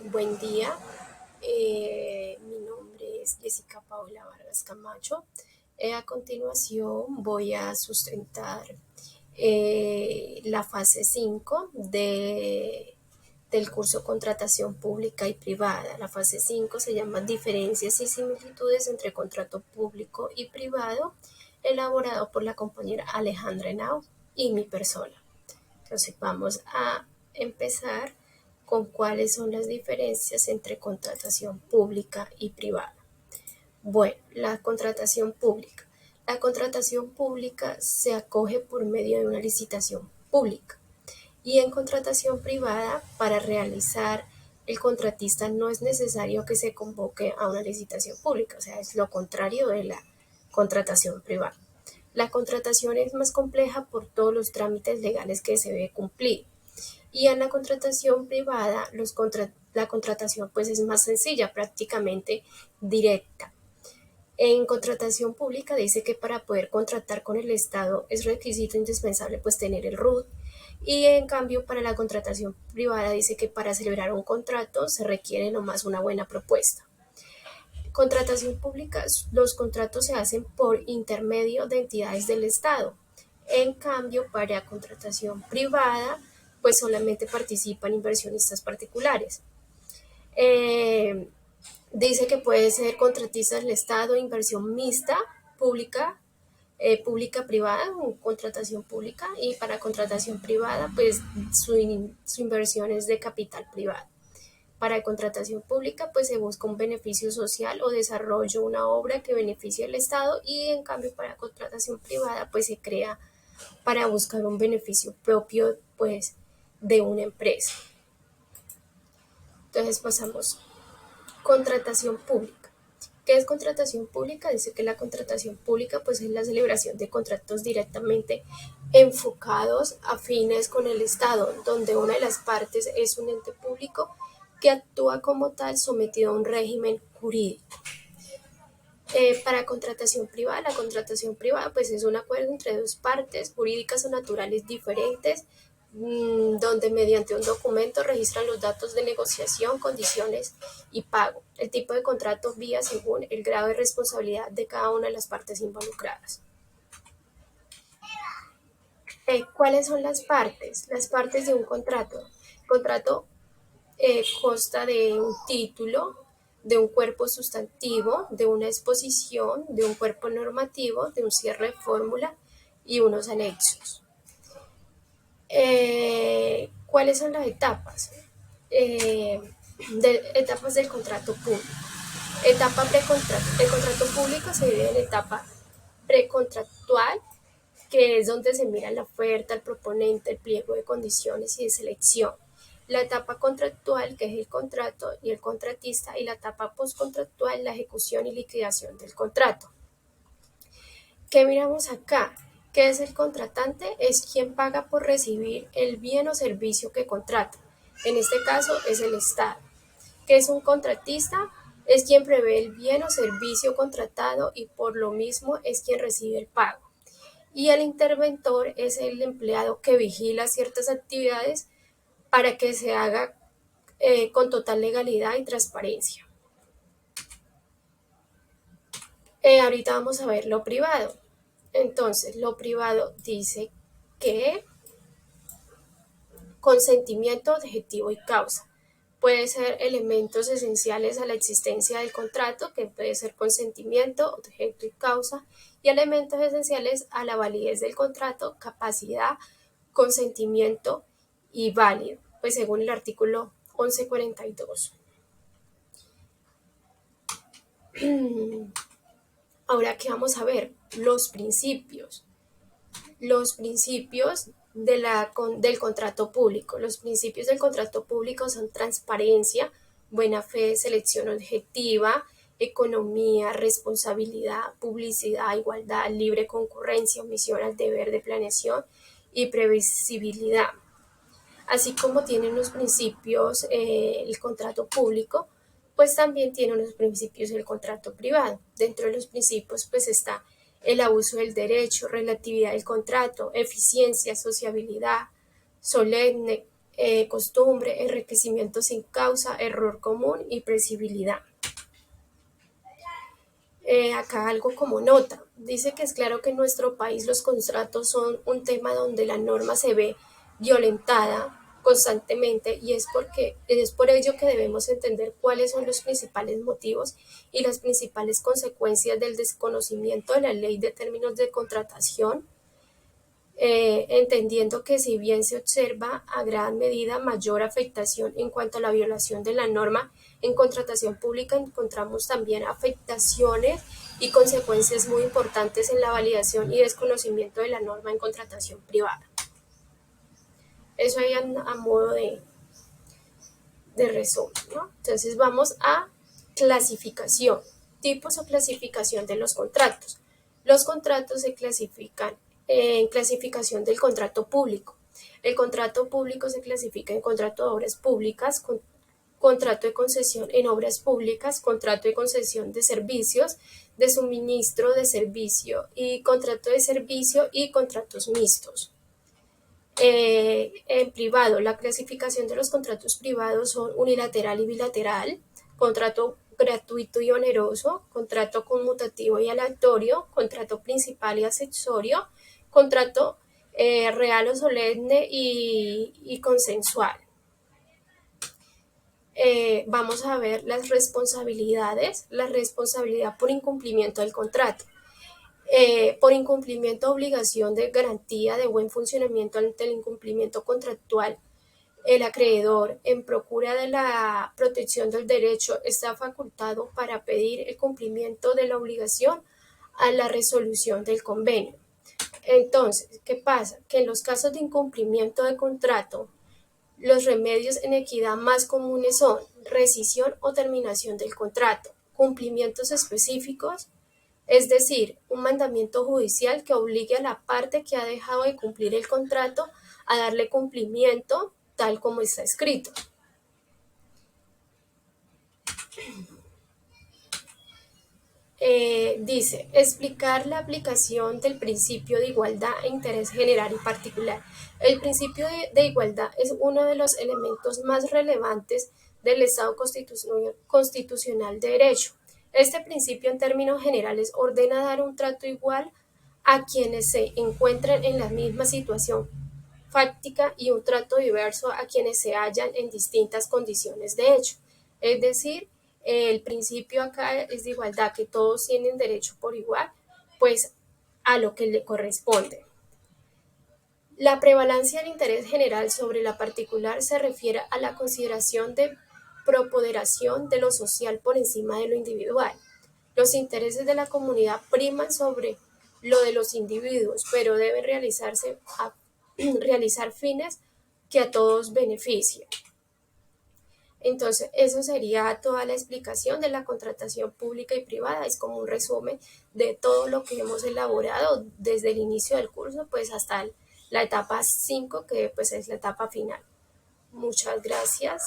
Buen día, mi nombre es Jessica Paola Vargas Camacho. A continuación voy a sustentar la fase 5 del curso Contratación Pública y Privada. La fase 5 se llama Diferencias y similitudes entre contrato público y privado, elaborado por la compañera Alejandra Henao y mi persona. Entonces vamos a empezar con cuáles son las diferencias entre contratación pública y privada. Bueno, la contratación pública. La contratación pública se acoge por medio de una licitación pública y en contratación privada, para realizar el contratista no es necesario que se convoque a una licitación pública, o sea, es lo contrario de la contratación privada. La contratación es más compleja por todos los trámites legales que se debe cumplir. Y en la contratación privada, la contratación pues es más sencilla, prácticamente directa. En contratación pública dice que para poder contratar con el Estado es requisito indispensable pues tener el RUT, y en cambio para la contratación privada dice que para celebrar un contrato se requiere nomás una buena propuesta. Contratación pública, los contratos se hacen por intermedio de entidades del Estado. En cambio, para contratación privada, pues solamente participan inversionistas particulares. Dice que puede ser contratista del Estado, inversión mixta, pública, pública-privada, contratación pública, y para contratación privada, pues su inversión es de capital privado. Para contratación pública, pues se busca un beneficio social o desarrollo, una obra que beneficie al Estado, y en cambio para contratación privada, pues se crea para buscar un beneficio propio, pues, de una empresa. Entonces pasamos. Contratación pública. ¿Qué es contratación pública? Dice que la contratación pública pues es la celebración de contratos directamente enfocados a fines con el Estado, donde una de las partes es un ente público que actúa como tal sometido a un régimen jurídico. Para contratación privada, la contratación privada pues es un acuerdo entre dos partes jurídicas o naturales diferentes, donde mediante un documento registran los datos de negociación, condiciones y pago. El tipo de contrato varía según el grado de responsabilidad de cada una de las partes involucradas. ¿Cuáles son las partes? Las partes de un contrato. El contrato consta de un título, de un cuerpo sustantivo, de una exposición, de un cuerpo normativo, de un cierre de fórmula y unos anexos. ¿Cuáles son las etapas? Etapas del contrato público. Etapa precontrato. El contrato público se divide en etapa precontractual, que es donde se mira la oferta, el proponente, el pliego de condiciones y de selección. La etapa contractual, que es el contrato y el contratista, y la etapa postcontractual, la ejecución y liquidación del contrato. ¿Qué miramos acá? ¿Qué es el contratante? Es quien paga por recibir el bien o servicio que contrata. En este caso es el Estado. ¿Qué es un contratista? Es quien prevé el bien o servicio contratado y por lo mismo es quien recibe el pago. Y el interventor es el empleado que vigila ciertas actividades para que se haga con total legalidad y transparencia. Ahorita vamos a ver lo privado. Entonces, lo privado dice que consentimiento, objetivo y causa. Puede ser elementos esenciales a la existencia del contrato, que puede ser consentimiento, objeto y causa, y elementos esenciales a la validez del contrato, capacidad, consentimiento y válido, pues según el artículo 1142. Ahora, ¿qué vamos a ver? Los principios. Los principios del contrato público. Los principios del contrato público son transparencia, buena fe, selección objetiva, economía, responsabilidad, publicidad, igualdad, libre concurrencia, omisión al deber de planeación y previsibilidad. Así como tiene unos principios el contrato público, pues también tiene unos principios el contrato privado. Dentro de los principios pues está el abuso del derecho, relatividad del contrato, eficiencia, sociabilidad, solemne, costumbre, enriquecimiento sin causa, error común y previsibilidad. Acá algo como nota. Dice que es claro que en nuestro país los contratos son un tema donde la norma se ve violentada constantemente y es por ello que debemos entender cuáles son los principales motivos y las principales consecuencias del desconocimiento de la ley de términos de contratación, entendiendo que si bien se observa a gran medida mayor afectación en cuanto a la violación de la norma, en contratación pública encontramos también afectaciones y consecuencias muy importantes en la validación y desconocimiento de la norma en contratación privada. Eso ahí a modo de resumen, ¿no? Entonces vamos a clasificación, tipos o clasificación de los contratos. Los contratos se clasifican en clasificación del contrato público. El contrato público se clasifica en contrato de obras públicas, contrato de concesión en obras públicas, contrato de concesión de servicios, de suministro de servicio y contrato de servicio y contratos mixtos. En privado, la clasificación de los contratos privados son unilateral y bilateral, contrato gratuito y oneroso, contrato conmutativo y aleatorio, contrato principal y accesorio, contrato real o solemne y consensual. Vamos a ver las responsabilidades, la responsabilidad por incumplimiento del contrato. Por incumplimiento de obligación de garantía de buen funcionamiento ante el incumplimiento contractual, el acreedor, en procura de la protección del derecho, está facultado para pedir el cumplimiento de la obligación a la resolución del convenio. Entonces, ¿qué pasa? Que en los casos de incumplimiento de contrato, los remedios en equidad más comunes son rescisión o terminación del contrato, cumplimientos específicos, es decir, un mandamiento judicial que obligue a la parte que ha dejado de cumplir el contrato a darle cumplimiento tal como está escrito. Dice, explicar la aplicación del principio de igualdad e interés general y particular. El principio de igualdad es uno de los elementos más relevantes del Estado constitucional de derecho. Este principio, en términos generales, ordena dar un trato igual a quienes se encuentran en la misma situación fáctica y un trato diverso a quienes se hallan en distintas condiciones de hecho. Es decir, el principio acá es de igualdad, que todos tienen derecho por igual, pues a lo que le corresponde. La prevalencia del interés general sobre la particular se refiere a la consideración de proponderación de lo social por encima de lo individual. Los intereses de la comunidad priman sobre lo de los individuos, pero deben realizar fines que a todos beneficien. Entonces, eso sería toda la explicación de la contratación pública y privada. Es como un resumen de todo lo que hemos elaborado desde el inicio del curso, pues hasta la etapa 5, que pues es la etapa final. Muchas gracias.